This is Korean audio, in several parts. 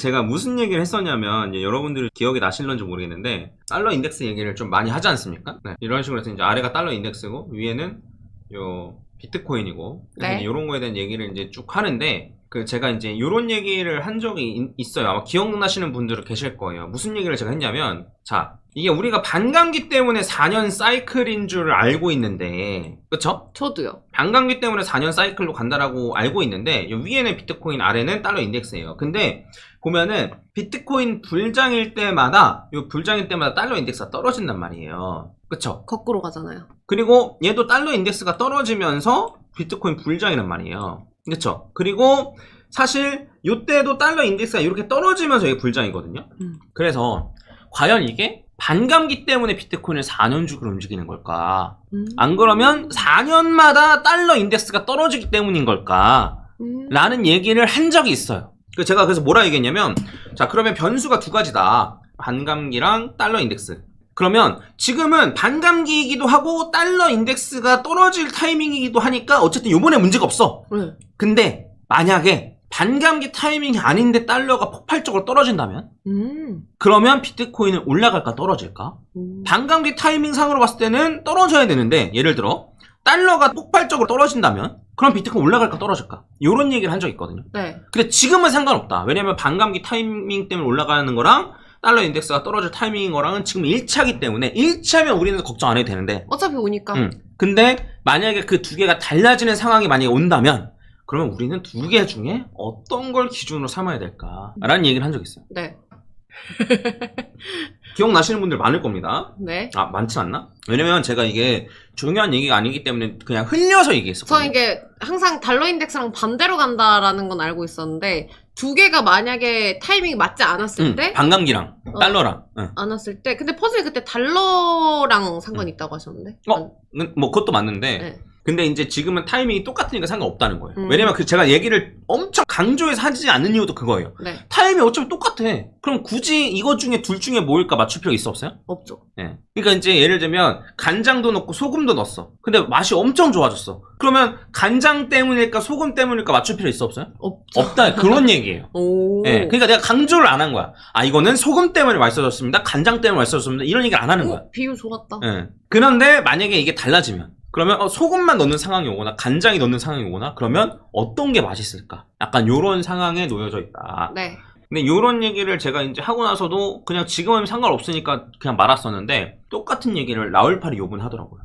제가 무슨 얘기를 했었냐면 이제 여러분들이 기억이 나실런지 모르겠는데 달러 인덱스 얘기를 좀 많이 하지 않습니까? 네. 이런 식으로 해서 이제 아래가 달러 인덱스고 위에는 요 비트코인이고 네. 이런 거에 대한 얘기를 이제 쭉 하는데 제가 이제 이런 얘기를 한 적이 있어요. 아마 기억나시는 분들은 계실 거예요. 무슨 얘기를 제가 했냐면 자 이게 우리가 반감기 때문에 4년 사이클인 줄 알고 있는데 그쵸? 저도요. 반감기 때문에 4년 사이클로 간다라고 알고 있는데 위에는 비트코인 아래는 달러 인덱스예요. 근데 보면은 비트코인 불장일 때마다 달러 인덱스가 떨어진단 말이에요. 그쵸? 거꾸로 가잖아요. 그리고 얘도 달러 인덱스가 떨어지면서 비트코인 불장이란 말이에요. 그쵸? 그리고 사실 이때도 달러 인덱스가 이렇게 떨어지면서 이게 불장이거든요. 그래서 과연 이게 반감기 때문에 비트코인을 4년 주기로 움직이는 걸까? 안 그러면 4년마다 달러 인덱스가 떨어지기 때문인 걸까? 라는 얘기를 한 적이 있어요. 제가 그래서 뭐라 얘기했냐면 자 그러면 변수가 두 가지다. 반감기랑 달러 인덱스. 그러면 지금은 반감기이기도 하고 달러 인덱스가 떨어질 타이밍이기도 하니까 어쨌든 요번에 문제가 없어. 근데 만약에 반감기 타이밍이 아닌데 달러가 폭발적으로 떨어진다면? 그러면 비트코인은 올라갈까 떨어질까? 반감기 타이밍 상으로 봤을 때는 떨어져야 되는데 예를 들어 달러가 폭발적으로 떨어진다면? 그럼 비트코인 올라갈까 떨어질까? 요런 얘기를 한 적이 있거든요. 네. 근데 지금은 상관없다. 왜냐면 반감기 타이밍 때문에 올라가는 거랑 달러 인덱스가 떨어질 타이밍인 거랑은 지금 1차기 때문에 1차면 우리는 걱정 안 해도 되는데 어차피 오니까. 근데 만약에 그 두 개가 달라지는 상황이 만약에 온다면 그러면 우리는 두 개 중에 어떤 걸 기준으로 삼아야 될까? 라는 얘기를 한 적이 있어요. 네. 기억나시는 분들 많을 겁니다. 네. 아, 많지 않나? 왜냐면 제가 이게 중요한 얘기가 아니기 때문에 그냥 흘려서 얘기했었거든요. 저는 이게 항상 달러 인덱스랑 반대로 간다라는 건 알고 있었는데 두 개가 만약에 타이밍이 맞지 않았을 때 반감기랑 달러랑 않았을 때 근데 퍼즐이 그때 달러랑 상관이 있다고 하셨는데 뭐 그것도 맞는데 네. 근데 이제 지금은 타이밍이 똑같으니까 상관없다는 거예요. 왜냐면 제가 얘기를 엄청 강조해서 하지 않는 이유도 그거예요. 네. 타이밍이 어차피 똑같아. 그럼 굳이 이것 중에 둘 중에 뭐일까 맞출 필요가 있어 없어요? 없죠. 네. 그러니까 이제 예를 들면 간장도 넣고 소금도 넣었어. 근데 맛이 엄청 좋아졌어. 그러면 간장 때문일까 소금 때문일까 맞출 필요 있어 없어요? 없죠. 없다. 그런 얘기예요. 오. 네. 그러니까 내가 강조를 안 한 거야. 아 이거는 소금 때문에 맛있어졌습니다. 간장 때문에 맛있어졌습니다. 이런 얘기를 안 하는 거야. 비유 좋았다. 네. 그런데 만약에 이게 달라지면 그러면 소금만 넣는 상황이 오거나 간장이 넣는 상황이 오거나 그러면 어떤 게 맛있을까? 약간 요런 상황에 놓여져 있다. 네. 근데 요런 얘기를 제가 이제 하고 나서도 그냥 지금은 상관없으니까 그냥 말았었는데 똑같은 얘기를 라울팔이 요번에 하더라고요.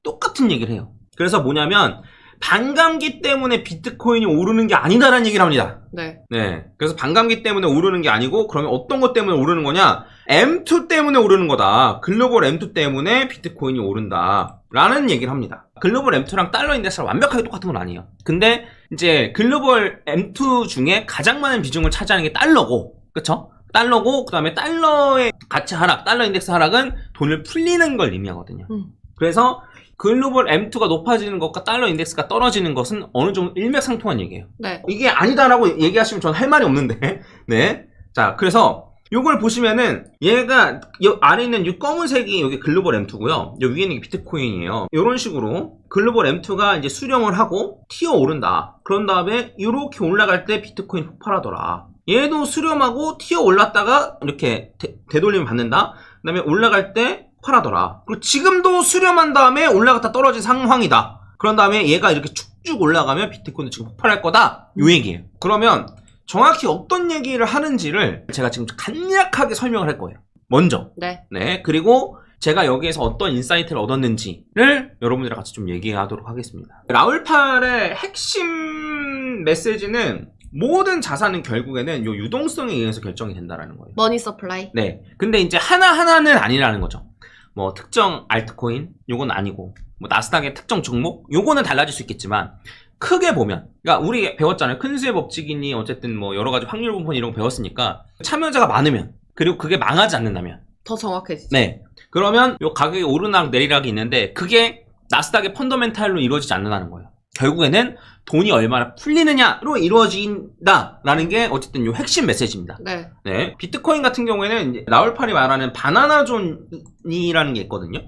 똑같은 얘기를 해요. 그래서 뭐냐면 반감기 때문에 비트코인이 오르는 게 아니다라는 얘기를 합니다. 네. 네. 그래서 반감기 때문에 오르는 게 아니고 그러면 어떤 것 때문에 오르는 거냐? M2 때문에 오르는 거다. 글로벌 M2 때문에 비트코인이 오른다. 라는 얘기를 합니다. 글로벌 M2랑 달러 인덱스랑 완벽하게 똑같은 건 아니에요. 근데 이제 글로벌 M2 중에 가장 많은 비중을 차지하는 게 달러고, 그쵸? 달러고, 그 다음에 달러의 가치 하락, 달러 인덱스 하락은 돈을 풀리는 걸 의미하거든요. 그래서 글로벌 M2가 높아지는 것과 달러 인덱스가 떨어지는 것은 어느 정도 일맥상통한 얘기예요. 네. 이게 아니다라고 얘기하시면 전 할 말이 없는데. 네. 자, 그래서 요걸 보시면은 얘가 요 아래 있는 이 검은색이 여기 글로벌 M2고요. 요 위에 있는 게 비트코인이에요. 요런 식으로 글로벌 M2가 이제 수렴을 하고 튀어 오른다. 그런 다음에 이렇게 올라갈 때 비트코인 폭발하더라. 얘도 수렴하고 튀어 올랐다가 이렇게 되돌림을 받는다. 그 다음에 올라갈 때 폭발하더라. 그리고 지금도 수렴한 다음에 올라갔다 떨어진 상황이다. 그런 다음에 얘가 이렇게 쭉쭉 올라가면 비트코인도 지금 폭발할 거다. 요 얘기예요. 그러면 정확히 어떤 얘기를 하는지를 제가 지금 간략하게 설명을 할 거예요. 먼저. 네. 네. 그리고 제가 여기에서 어떤 인사이트를 얻었는지를 여러분들이랑 같이 좀 얘기하도록 하겠습니다. 라울팔의 핵심 메시지는 모든 자산은 결국에는 요 유동성에 의해서 결정이 된다라는 거예요. 머니 서플라이. 네. 근데 이제 하나하나는 아니라는 거죠. 뭐 특정 알트코인 요건 아니고 뭐 나스닥의 특정 종목 요거는 달라질 수 있겠지만 크게 보면 그러니까 우리 배웠잖아요. 큰 수의 법칙이니 어쨌든 뭐 여러 가지 확률 분포 이런 거 배웠으니까 참여자가 많으면 그리고 그게 망하지 않는다면 더 정확해지죠. 네. 그러면 요 가격이 오르락 내리락이 있는데 그게 나스닥의 펀더멘탈로 이루어지지 않는다는 거예요. 결국에는 돈이 얼마나 풀리느냐로 이루어진다라는 게 어쨌든 요 핵심 메시지입니다. 네. 네. 비트코인 같은 경우에는 이제 라울팔이 말하는 바나나 존이라는 게 있거든요.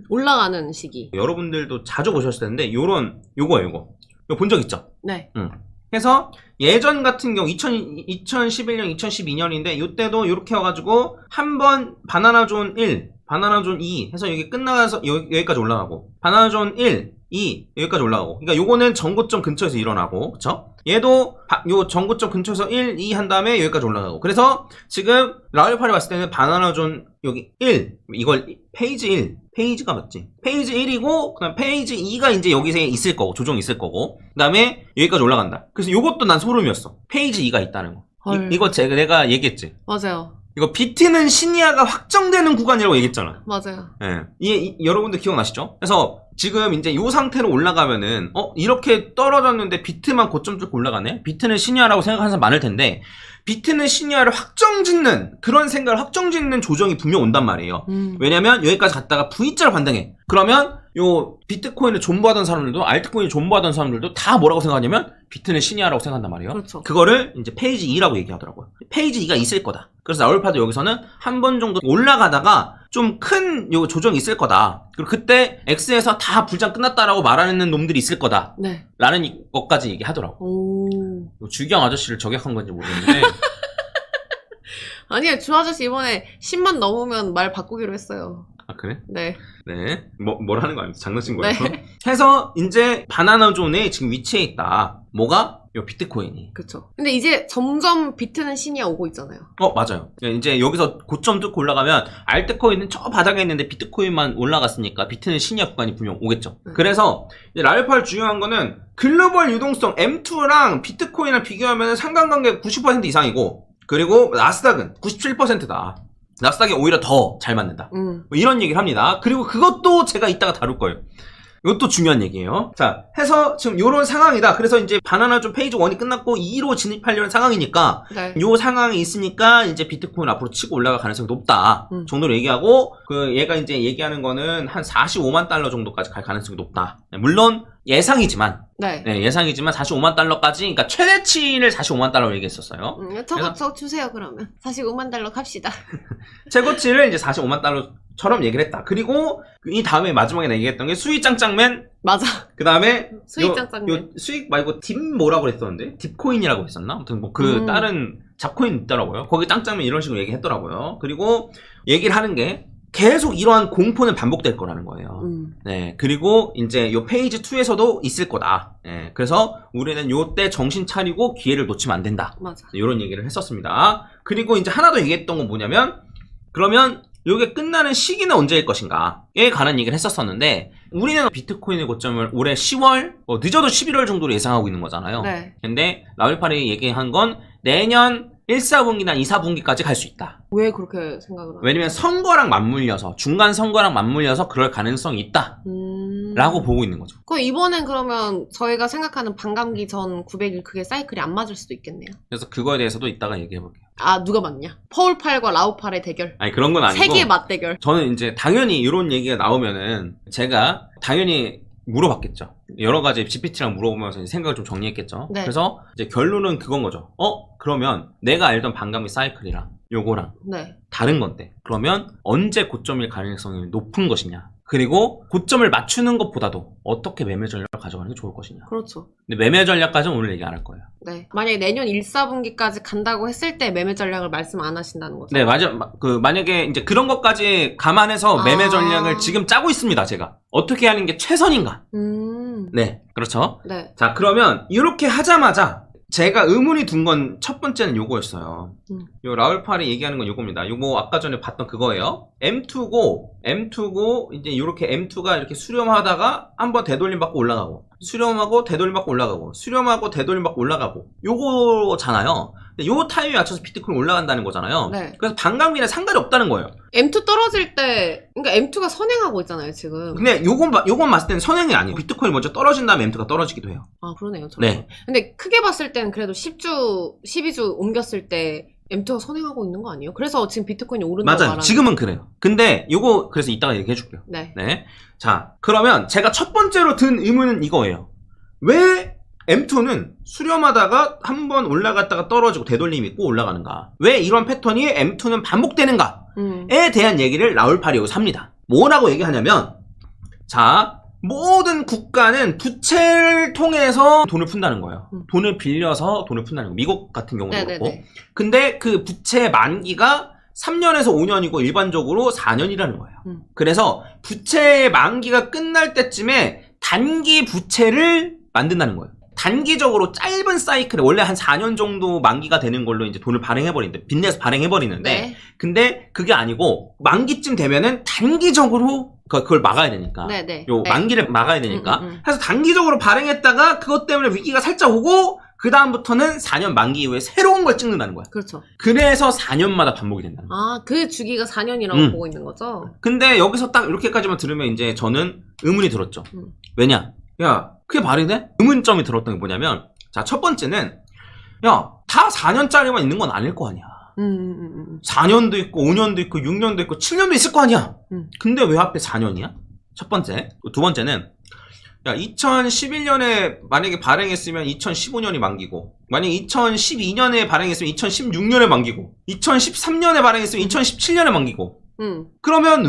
올라가는 시기. 여러분들도 자주 보셨을 텐데 요거예요, 요거. 이거 본 적 있죠? 네. 응. 해서 예전 같은 경우 2011년, 2012년인데 이때도 이렇게 와가지고 한번 바나나존 1, 바나나존 2 해서 여기 끝나서 여기까지 올라가고 바나나존 1, 2 여기까지 올라가고 그러니까 요거는 전고점 근처에서 일어나고 그쵸? 얘도 요 전고점 근처에서 1, 2 한 다음에 여기까지 올라가고 그래서 지금 라울팔이 봤을 때는 바나나존 여기 1 이걸 페이지 1 페이지가 맞지? 페이지 1이고 그다음 페이지 2가 이제 여기서 있을 거고 조정이 있을 거고 그다음에 여기까지 올라간다. 그래서 요것도 난 소름이었어. 페이지 2가 있다는 거. 이거 내가 얘기했지. 맞아요. 이거 비트는 시니아가 확정되는 구간이라고 얘기했잖아. 맞아요. 예. 여러분들 기억나시죠? 그래서 지금 이제 요 상태로 올라가면은 이렇게 떨어졌는데 비트만 고점 쭉 올라가네? 비트는 시니아라고 생각하는 사람 많을 텐데 비트는 시니아를 확정짓는 그런 생각을 확정짓는 조정이 분명 온단 말이에요. 왜냐면 여기까지 갔다가 V자로 반등해. 그러면 요 비트코인을 존버하던 사람들도 알트코인을 존버하던 사람들도 다 뭐라고 생각하냐면 비트는 시니아라고 생각한단 말이에요. 그렇죠. 그거를 이제 페이지 2라고 얘기하더라고요. 페이지 2가 있을 거다. 그래서 라울파도 여기서는 한 번 정도 올라가다가 좀 큰 요 조정이 있을 거다. 그리고 그때 X에서 다 불장 끝났다라고 말하는 놈들이 있을 거다. 네. 라는 것까지 얘기하더라고. 오. 주경 아저씨를 저격한 건지 모르겠는데. 아니에요. 주 아저씨 이번에 10만 넘으면 말 바꾸기로 했어요. 아, 그래? 네. 네. 뭘 하는 거 아니지? 장난친 거예요? 네. 해서 이제 바나나존에 지금 위치해 있다. 뭐가? 요 비트코인이. 그쵸. 근데 이제 점점 비트는 신이 오고 있잖아요. 맞아요. 이제 여기서 고점 뚫고 올라가면 알트코인은 저 바닥에 있는데 비트코인만 올라갔으니까 비트는 신이야 구간이 분명 오겠죠. 그래서 이제 라울팔 중요한 거는 글로벌 유동성 M2랑 비트코인이랑 비교하면 상관관계 90% 이상이고 그리고 나스닥은 97%다. 나스닥이 오히려 더 잘 맞는다. 뭐 이런 얘기를 합니다. 그리고 그것도 제가 이따가 다룰 거예요. 이것도 중요한 얘기예요. 자, 해서 지금 요런 상황이다. 그래서 이제 바나나존 페이지 1이 끝났고 2로 진입하려는 상황이니까 네. 요 상황이 있으니까 이제 비트코인 앞으로 치고 올라갈 가능성이 높다. 정도로 얘기하고 얘가 이제 얘기하는 거는 한 45만 달러 정도까지 갈 가능성이 높다. 물론 예상이지만 네. 예상이지만 45만 달러까지 그러니까 최대치를 45만 달러로 얘기했었어요. 저 주세요 그러면. 45만 달러 갑시다. 최고치를 이제 45만 달러처럼 얘기를 했다. 그리고 이 다음에 마지막에 얘기했던 게 수익 짱짱맨. 맞아. 그 다음에 수익 짱짱맨. 요 수익 말고 딥 뭐라고 그랬었는데 딥코인이라고 했었나? 아무튼 뭐 다른 잡코인 있더라고요. 거기 짱짱맨 이런 식으로 얘기했더라고요. 그리고 얘기를 하는 게 계속 이러한 공포는 반복될 거라는 거예요. 네. 그리고 이제 요 페이지 2에서도 있을 거다. 네. 그래서 우리는 요때 정신 차리고 기회를 놓치면 안 된다. 맞아. 이런 얘기를 했었습니다. 그리고 이제 하나 더 얘기했던 건 뭐냐면 그러면 요게 끝나는 시기는 언제일 것인가에 관한 얘기를 했었었는데 우리는 비트코인의 고점을 올해 10월 늦어도 11월 정도로 예상하고 있는 거잖아요. 네. 근데 라울팔이 얘기한 건 내년 1사분기나 2사분기까지 갈 수 있다. 왜 그렇게 생각을 하나요? 왜냐면 선거랑 맞물려서 중간 선거랑 맞물려서 그럴 가능성이 있다 라고 보고 있는 거죠. 그럼 이번엔 그러면 저희가 생각하는 반감기 전 900일 그게 사이클이 안 맞을 수도 있겠네요. 그래서 그거에 대해서도 이따가 얘기해 볼게요. 아 누가 맞냐? 퍼울팔과 라우팔의 대결. 아니 그런 건 아니고 세계의 맞대결. 저는 이제 당연히 이런 얘기가 나오면은 제가 당연히 물어봤겠죠. 여러 가지 GPT랑 물어보면서 생각을 좀 정리했겠죠. 네. 그래서 이제 결론은 그건 거죠. 그러면 내가 알던 반감기 사이클이랑 요거랑 네. 다른 건데 그러면 언제 고점일 가능성이 높은 것이냐. 그리고 고점을 맞추는 것보다도 어떻게 매매 전략을 가져가는 게 좋을 것이냐. 그렇죠. 근데 매매 전략까지는 오늘 얘기 안 할 거예요. 네. 만약에 내년 1사분기까지 간다고 했을 때 매매 전략을 말씀 안 하신다는 거죠? 네, 맞아. 만약에 이제 그런 것까지 감안해서 매매 전략을 지금 짜고 있습니다, 제가. 어떻게 하는 게 최선인가? 네, 그렇죠. 네. 자, 그러면 이렇게 하자마자 제가 의문이 든 건 첫 번째는 요거였어요. 요 라울팔이 얘기하는 건 요겁니다. 요거 아까 전에 봤던 그거예요. M2고 이제 요렇게 M2가 이렇게 수렴하다가 한번 되돌림 받고 올라가고 수렴하고 되돌림 받고 올라가고 수렴하고 되돌림 받고 올라가고 요거잖아요. 근데 요 타이밍에 맞춰서 비트코인 올라간다는 거잖아요. 네. 그래서 반감기랑 상관이 없다는 거예요. M2 떨어질 때 그러니까 M2가 선행하고 있잖아요 지금. 근데 요건 봤을 때는 선행이 아니에요. 비트코인 먼저 떨어진 다음에 M2가 떨어지기도 해요. 아 그러네요. 네. 근데 크게 봤을 때는 그래도 10주 12주 옮겼을 때 M2가 선행하고 있는 거 아니에요? 그래서 지금 비트코인이 오른다고 맞아요. 말하는. 지금은 그래요. 근데 요거 그래서 이따가 얘기해 줄게요. 네. 네. 자, 그러면 제가 첫 번째로 든 의문은 이거예요. 왜 M2는 수렴하다가 한번 올라갔다가 떨어지고 되돌림 있고 올라가는가? 왜 이런 패턴이 M2는 반복되는가에 대한 얘기를 라울팔이 여기서 합니다. 뭐라고 얘기하냐면 자, 모든 국가는 부채를 통해서 돈을 푼다는 거예요. 돈을 빌려서 돈을 푼다는 거예요. 미국 같은 경우도 네네네. 그렇고. 근데 그 부채 만기가 3년에서 5년이고 일반적으로 4년이라는 거예요. 그래서 부채의 만기가 끝날 때쯤에 단기 부채를 만든다는 거예요. 단기적으로 짧은 사이클에 원래 한 4년 정도 만기가 되는 걸로 이제 돈을 발행해버리는데, 빚내서 발행해버리는데, 네. 근데 그게 아니고 만기쯤 되면은 단기적으로 그걸 막아야 되니까. 네네. 요 네. 만기를 막아야 되니까. 음. 그래서 단기적으로 발행했다가 그것 때문에 위기가 살짝 오고 그 다음부터는 4년 만기 이후에 새로운 걸 찍는다는 거야. 그렇죠. 그래서 4년마다 반복이 된다는 거야. 아, 그 주기가 4년이라고 보고 있는 거죠? 근데 여기서 딱 이렇게까지만 들으면 이제 저는 의문이 들었죠. 왜냐? 야, 그게 말이 돼? 의문점이 들었던 게 뭐냐면, 자, 첫 번째는, 야, 다 4년짜리만 있는 건 아닐 거 아니야. 4년도 있고, 5년도 있고, 6년도 있고, 7년도 있을 거 아니야. 근데 왜 하필 4년이야? 첫 번째. 두 번째는, 야, 2011년에 만약에 발행했으면 2015년이 만기고, 만약에 2012년에 발행했으면 2016년에 만기고, 2013년에 발행했으면 2017년에 만기고, 그러면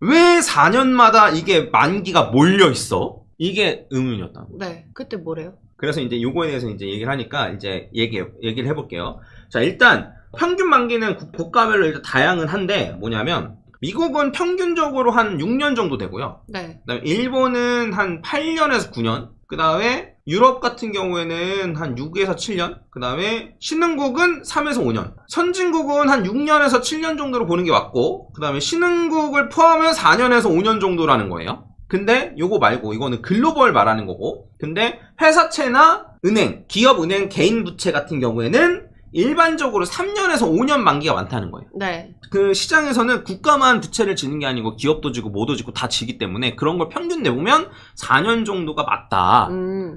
왜 4년마다 이게 만기가 몰려있어? 이게 의문이었다. 네. 그때 뭐래요? 그래서 이제 요거에 대해서 이제 얘기를 하니까 이제 얘기를 해볼게요. 자, 일단 평균 만기는 국가별로 일단 다양은 한데 뭐냐면 미국은 평균적으로 한 6년 정도 되고요. 네. 그다음에 일본은 한 8년에서 9년. 그 다음에 유럽 같은 경우에는 한 6에서 7년. 그 다음에 신흥국은 3에서 5년. 선진국은 한 6년에서 7년 정도로 보는 게 맞고, 그 다음에 신흥국을 포함하면 4년에서 5년 정도라는 거예요. 근데 요거 말고 이거는 글로벌 말하는 거고, 근데 회사채나 은행, 기업 은행 개인 부채 같은 경우에는 일반적으로 3년에서 5년 만기가 많다는 거예요. 네. 그 시장에서는 국가만 부채를 지는 게 아니고 기업도 지고 뭐도 지고 다 지기 때문에 그런 걸 평균 내보면 4년 정도가 맞다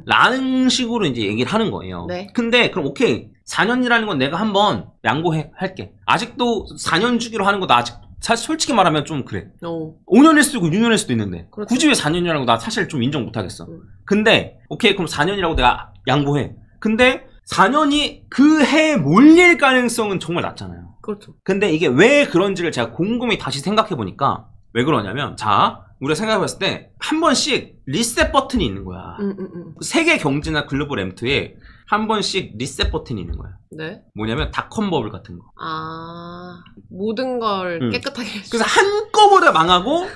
라는 식으로 이제 얘기를 하는 거예요. 네. 근데 그럼 오케이, 4년이라는 건 내가 한번 양보할게. 아직도 4년 주기로 하는 거 나 아직 사실 솔직히 말하면 좀 그래. 5년일 수도 있고 6년일 수도 있는데 그렇죠. 굳이 왜 4년이라는 거 나 사실 좀 인정 못하겠어. 근데 오케이, 그럼 4년이라고 내가 양보해. 근데 4년이 그 해에 몰릴 가능성은 정말 낮잖아요. 그렇죠. 근데 이게 왜 그런지를 제가 곰곰이 다시 생각해보니까 왜 그러냐면, 자, 우리가 생각해봤을 때 한 번씩 리셋 버튼이 있는 거야. 세계 경제나 글로벌 M2에 한 번씩 리셋 버튼이 있는 거야. 네. 뭐냐면 닷컴 버블 같은 거. 아, 모든 걸 깨끗하게 해주죠. 그래서 한꺼번에 망하고,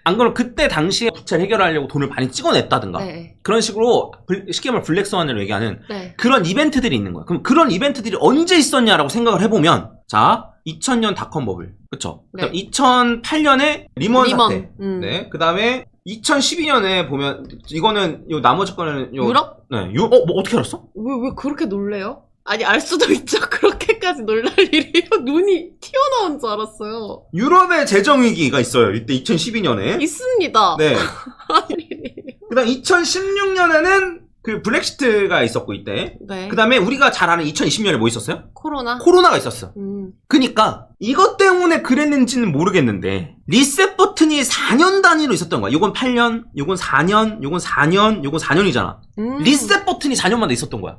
안 그러면 그때 당시에 부채를 해결하려고 돈을 많이 찍어냈다든가. 네. 그런 식으로 쉽게 말하면 블랙스완으로 얘기하는 네. 그런 이벤트들이 있는 거야. 그럼 그런 이벤트들이 언제 있었냐라고 생각을 해보면, 자, 2000년 닷컴 버블, 그쵸? 네. 2008년에 리먼 사태, 네. 그 다음에 2012년에 보면 이거는 요 나머지 거는 요 유럽? 네, 뭐 어떻게 알았어? 왜 그렇게 놀래요? 아니, 알 수도 있죠. 그렇게까지 놀랄 일이요? 눈이 튀어나온 줄 알았어요. 유럽의 재정 위기가 있어요. 이때 2012년에. 있습니다. 네. 아니. 그다음 2016년에는 그 브렉시트가 있었고 이때. 네. 그다음에 우리가 잘 아는 2020년에 뭐 있었어요? 코로나가 있었어. 그니까 이것 때문에 그랬는지는 모르겠는데 리셋 버튼이 4년 단위로 있었던 거야. 요건 8년, 요건 4년, 요건 4년, 요건 4년이잖아. 리셋 버튼이 4년마다 있었던 거야.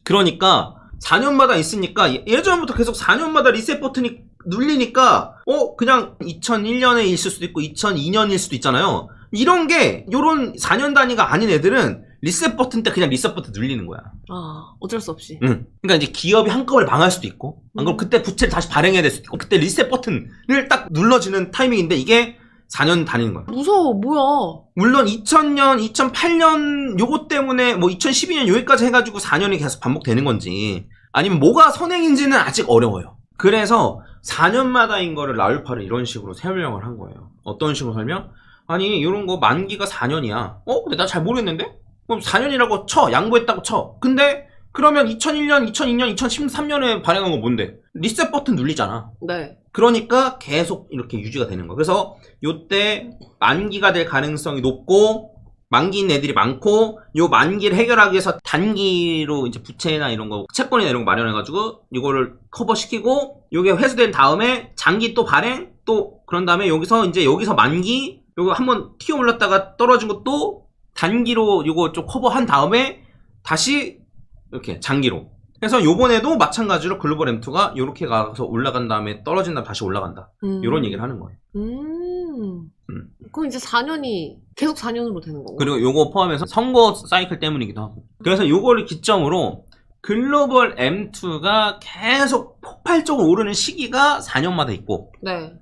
그러니까 4년마다 있으니까 예전부터 계속 4년마다 리셋 버튼이 눌리니까 그냥 2001년에 있을 수도 있고 2002년일 수도 있잖아요. 이런 게 요런 4년 단위가 아닌 애들은 리셋 버튼 때 그냥 리셋 버튼 눌리는 거야. 아, 어쩔 수 없이. 그러니까 이제 기업이 한꺼번에 망할 수도 있고, 안 그럼 그때 부채를 다시 발행해야 될 수도 있고, 그때 리셋 버튼을 딱 눌러지는 타이밍인데 이게 4년 단위인 거야. 무서워, 뭐야. 물론 2000년, 2008년 요거 때문에 뭐 2012년 여기까지 해가지고 4년이 계속 반복되는 건지, 아니면 뭐가 선행인지는 아직 어려워요. 그래서 4년마다인 거를 라울파를 이런 식으로 설명을 한 거예요. 어떤 식으로 설명? 아니, 요런 거 만기가 4년이야. 근데 나 잘 모르겠는데? 그럼 4년이라고 쳐. 양보했다고 쳐. 근데 그러면 2001년, 2002년, 2013년에 발행한 건 뭔데? 리셋 버튼 눌리잖아. 네. 그러니까 계속 이렇게 유지가 되는 거야. 그래서 요때 만기가 될 가능성이 높고 만기인 애들이 많고, 요 만기를 해결하기 위해서 단기로 이제 부채나 이런 거, 채권이나 이런 거 마련해가지고 이거를 커버시키고, 요게 회수된 다음에 장기 또 발행, 또 그런 다음에 여기서 만기 요거 한번 튀어 올랐다가 떨어진 것도 단기로 요거 좀 커버한 다음에 다시 이렇게 장기로 해서 요번에도 마찬가지로 글로벌 M2가 요렇게 가서 올라간 다음에 떨어진 다음에 다시 올라간다. 요런 얘기를 하는 거예요. 그럼 이제 4년이 계속 4년으로 되는 거고. 그리고 요거 포함해서 선거 사이클 때문이기도 하고. 그래서 요거를 기점으로 글로벌 M2가 계속 폭발적으로 오르는 시기가 4년마다 있고, 네.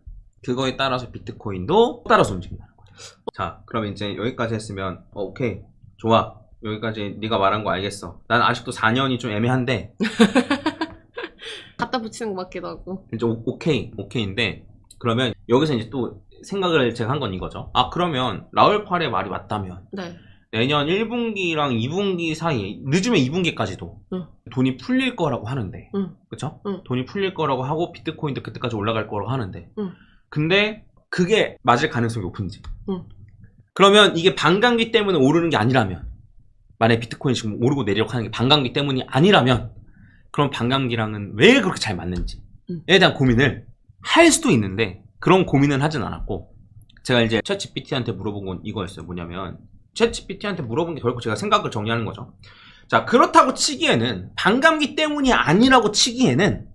그거에 따라서 비트코인도 따라서 움직인다는 거예요. 자, 그럼 이제 여기까지 했으면 오케이, 좋아. 여기까지 네가 말한 거 알겠어. 난 아직도 4년이 좀 애매한데 갖다 붙이는 것 같기도 하고. 이제 오케이인데, 그러면 여기서 이제 또 생각을 제가 한 건 이거죠. 아, 그러면 라울팔의 말이 맞다면 네. 내년 1분기랑 2분기 사이, 늦으면 2분기까지도 돈이 풀릴 거라고 하는데, 그쵸? 돈이 풀릴 거라고 하고 비트코인도 그때까지 올라갈 거라고 하는데, 근데 그게 맞을 가능성이 높은지. 그러면 이게 반감기 때문에 오르는 게 아니라면, 만약에 비트코인 지금 오르고 내리려고 하는 게 반감기 때문이 아니라면, 그럼 반감기랑은 왜 그렇게 잘 맞는지에 대한 고민을 할 수도 있는데, 그런 고민은 하진 않았고, 제가 이제 챗GPT한테 물어본 건 이거였어요. 뭐냐면, 챗GPT한테 물어본 게 결국 제가 생각을 정리하는 거죠. 자, 그렇다고 치기에는, 반감기 때문이 아니라고 치기에는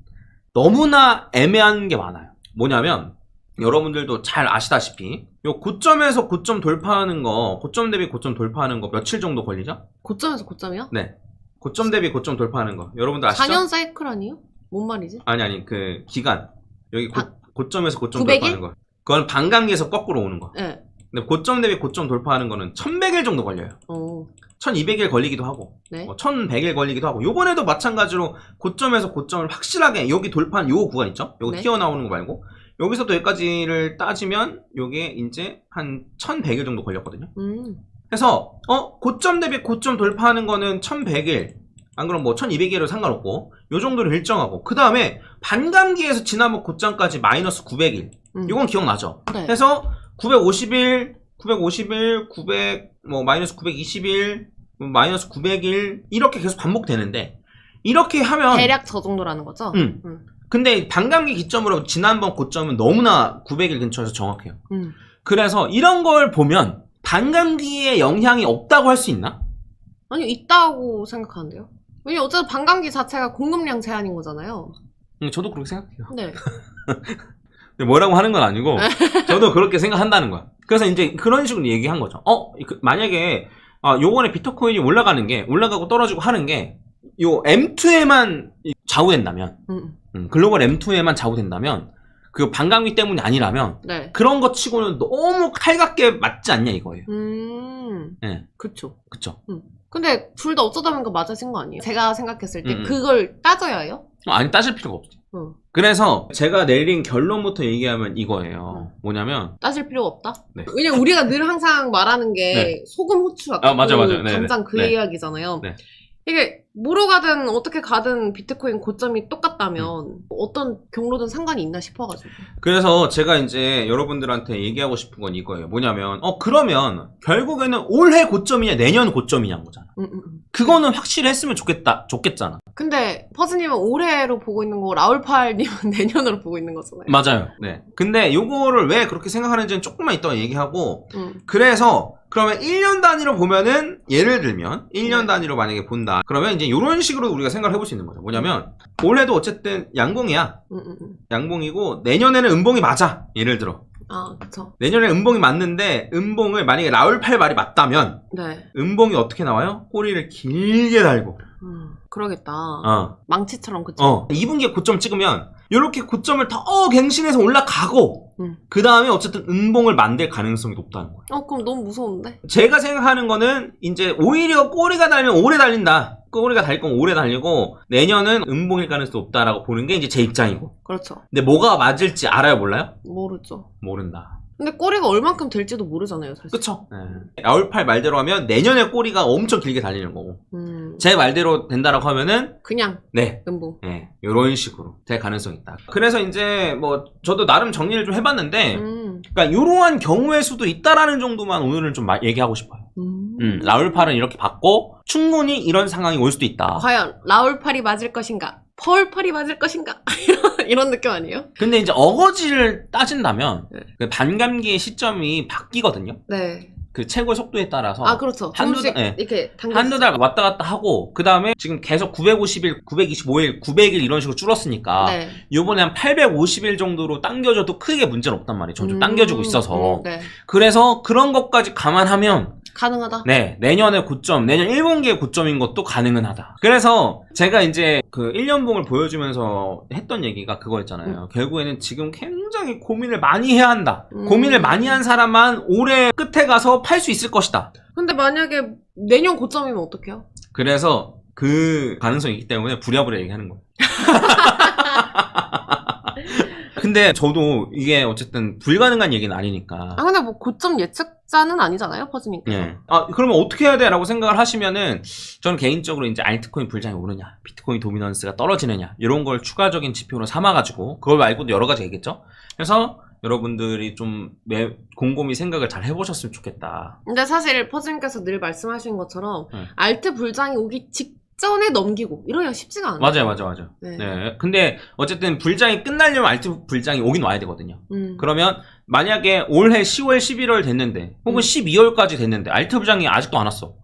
너무나 애매한 게 많아요. 뭐냐면, 여러분들도 잘 아시다시피, 요 고점에서 고점 돌파하는 거, 고점 대비 고점 돌파하는 거 며칠 정도 걸리죠? 고점에서 고점이요? 네. 고점 대비 고점 돌파하는 거. 여러분들 아시죠? 4년 사이클 아니에요? 뭔 말이지? 아니, 그, 기간. 여기 고점에서 고점 900일? 돌파하는 거. 그건 반감기에서 거꾸로 오는 거. 네. 근데 고점 대비 고점 돌파하는 거는 1100일 정도 걸려요. 1200일 걸리기도 하고, 네. 1100일 걸리기도 하고, 요번에도 마찬가지로 고점에서 고점을 확실하게 여기 돌파한 요 구간 있죠? 요거 네. 튀어나오는 거 말고, 여기서부터 여기까지를 따지면 요게 이제 한 1100일 정도 걸렸거든요. 그래서 고점 대비 고점 돌파하는 거는 1100일, 안 그럼 뭐 1200일은 상관없고 요 정도를 일정하고, 그 다음에 반감기에서 지난번 고점까지 마이너스 900일, 요건 기억나죠? 네. 해서 950일, 900, 뭐 마이너스 920일, 마이너스 900일 이렇게 계속 반복되는데, 이렇게 하면 대략 저 정도라는 거죠? 근데 반감기 기점으로 지난번 고점은 너무나 900일 근처에서 정확해요. 그래서 이런 걸 보면 반감기에 영향이 없다고 할 수 있나? 아니요, 있다고 생각하는데요. 왜냐면 어쨌든 반감기 자체가 공급량 제한인 거잖아요. 저도 그렇게 생각해요. 네. 뭐라고 하는 건 아니고 저도 그렇게 생각한다는 거야. 그래서 이제 그런 식으로 얘기한 거죠. 만약에 요번에 비트코인이 올라가고 떨어지고 하는 게 요 M2에만 좌우된다면, 글로벌 M2에만 좌우된다면, 그 반감기 때문이 아니라면, 네. 그런 것 치고는 너무 칼같게 맞지 않냐 이거예요. 네. 그쵸. 그쵸. 근데 둘 다 어쩌다 보니까 맞아진 거 아니에요? 제가 생각했을 때 그걸 따져야 해요? 아니, 따질 필요가 없지. 그래서 제가 내린 결론부터 얘기하면 이거예요. 뭐냐면, 따질 필요가 없다? 네. 왜냐면 우리가 늘 항상 말하는 게 네. 소금, 후추 같고 맞아요. 네, 당장 그 네. 이야기잖아요. 네. 이게 뭐로 가든 어떻게 가든 비트코인 고점이 똑같다면 어떤 경로든 상관이 있나 싶어가지고. 그래서 제가 이제 여러분들한테 얘기하고 싶은 건 이거예요. 뭐냐면, 그러면 결국에는 올해 고점이냐 내년 고점이냐는 거잖아. 그거는 확실히 했으면 좋겠잖아. 근데 퍼즈님은 올해로 보고 있는 거고 라울팔님은 내년으로 보고 있는 거잖아요. 맞아요. 네. 근데 요거를 왜 그렇게 생각하는지는 조금만 이따가 얘기하고, 그래서 그러면 1년 단위로 보면은, 예를 들면 1년 단위로 만약에 본다. 그러면 이제 이런 식으로 우리가 생각을 해볼 수 있는 거죠. 뭐냐면, 올해도 어쨌든 양봉이야. 양봉이고 내년에는 음봉이 맞아. 예를 들어. 아, 그쵸. 내년에 음봉이 맞는데, 음봉을 만약에 라울팔 말이 맞다면, 네. 음봉이 어떻게 나와요? 꼬리를 길게 달고. 그러겠다. 망치처럼, 그쵸? 2분기에 고점 찍으면 이렇게 고점을 더 갱신해서 올라가고, 그 다음에 어쨌든 음봉을 만들 가능성이 높다는 거예요. 그럼 너무 무서운데? 제가 생각하는 거는 이제 오히려 꼬리가 달면 오래 달린다. 꼬리가 달 거면 오래 달리고, 내년은 음봉일 가능성이 높다라고 보는 게 이제 제 입장이고. 그렇죠. 근데 뭐가 맞을지 알아요, 몰라요? 모르죠. 모른다. 근데 꼬리가 얼만큼 될지도 모르잖아요, 사실. 그쵸? 네. 라울팔 말대로 하면 내년에 꼬리가 엄청 길게 달리는 거고, 제 말대로 된다라고 하면은 그냥 네, 음봉. 네, 요런 식으로 될 가능성이 있다. 그래서 이제 뭐 저도 나름 정리를 좀 해봤는데, 그러니까 요러한 경우의 수도 있다라는 정도만 오늘은 좀 얘기하고 싶어요. 라울팔은 이렇게 받고 충분히 이런 상황이 올 수도 있다. 과연 라울팔이 맞을 것인가? 펄팔이 맞을 것인가? 이런 느낌 아니에요? 근데 이제 어거지를 따진다면 그 반감기의 시점이 바뀌거든요. 네. 그 최고 속도에 따라서 아, 그렇죠. 조금씩 예. 이렇게 당겨. 한두 달 왔다 갔다 하고 그 다음에 지금 계속 950일, 925일, 900일 이런 식으로 줄었으니까 네. 요번에 한 850일 정도로 당겨줘도 크게 문제는 없단 말이에요. 점점 당겨주고 있어서. 네. 그래서 그런 것까지 감안하면 가능하다. 네, 내년의 고점, 내년 1분기의 고점인 것도 가능은 하다. 그래서 제가 이제 그 1년봉을 보여주면서 했던 얘기가 그거였잖아요. 결국에는 지금 굉장히 고민을 많이 해야 한다. 고민을 많이 한 사람만 올해 끝에 가서 팔 수 있을 것이다. 근데 만약에 내년 고점이면 어떡해요? 그래서 그 가능성이 있기 때문에 부랴부랴 얘기하는 거예요. 근데 저도 이게 어쨌든 불가능한 얘기는 아니니까. 아, 근데 뭐 고점 예측자는 아니잖아요, 퍼즈님께서. 예. 아, 그러면 어떻게 해야 돼? 라고 생각을 하시면은, 저는 개인적으로 이제 알트코인 불장이 오르냐, 비트코인 도미넌스가 떨어지느냐, 이런 걸 추가적인 지표로 삼아가지고, 그걸 말고도 여러 가지 얘기했죠? 그래서 여러분들이 좀 곰곰이 생각을 잘 해보셨으면 좋겠다. 근데 사실 퍼즈님께서 늘 말씀하신 것처럼 네. 알트 불장이 오기 직전에 넘기고 이러기가 쉽지가 않아요. 맞아요. 네. 네. 근데 어쨌든 불장이 끝나려면 알트 불장이 오긴 와야 되거든요. 그러면 만약에 올해 10월, 11월 됐는데, 혹은 12월까지 됐는데, 알트 불장이 아직도 안 왔어.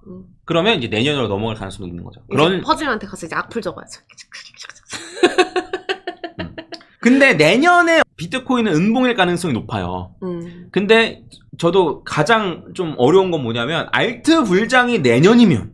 그러면 이제 내년으로 넘어갈 가능성이 있는 거죠. 그런 퍼즈님한테 가서 이제 악플 적어야죠. 근데 내년에 비트코인은 은봉일 가능성이 높아요. 근데 저도 가장 좀 어려운 건 뭐냐면 알트 불장이 내년이면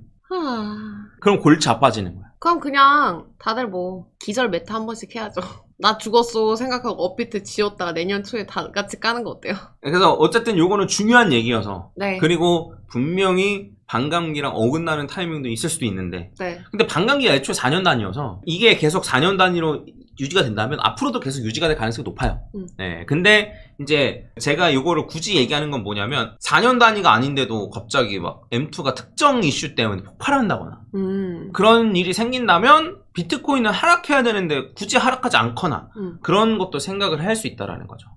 그럼 골치 아파지는 거야. 그럼 그냥 다들 뭐 기절 메타 한 번씩 해야죠. 나 죽었어 생각하고 업비트 지웠다가 내년 초에 다 같이 까는 거 어때요? 그래서 어쨌든 요거는 중요한 얘기여서 네. 그리고 분명히 반감기랑 어긋나는 타이밍도 있을 수도 있는데 네. 근데 반감기가 애초에 4년 단위여서 이게 계속 4년 단위로 유지가 된다면 앞으로도 계속 유지가 될 가능성이 높아요. 네. 근데 이제 제가 이거를 굳이 얘기하는 건 뭐냐면 4년 단위가 아닌데도 갑자기 막 M2가 특정 이슈 때문에 폭발한다거나 그런 일이 생긴다면 비트코인은 하락해야 되는데 굳이 하락하지 않거나 그런 것도 생각을 할 수 있다라는 거죠.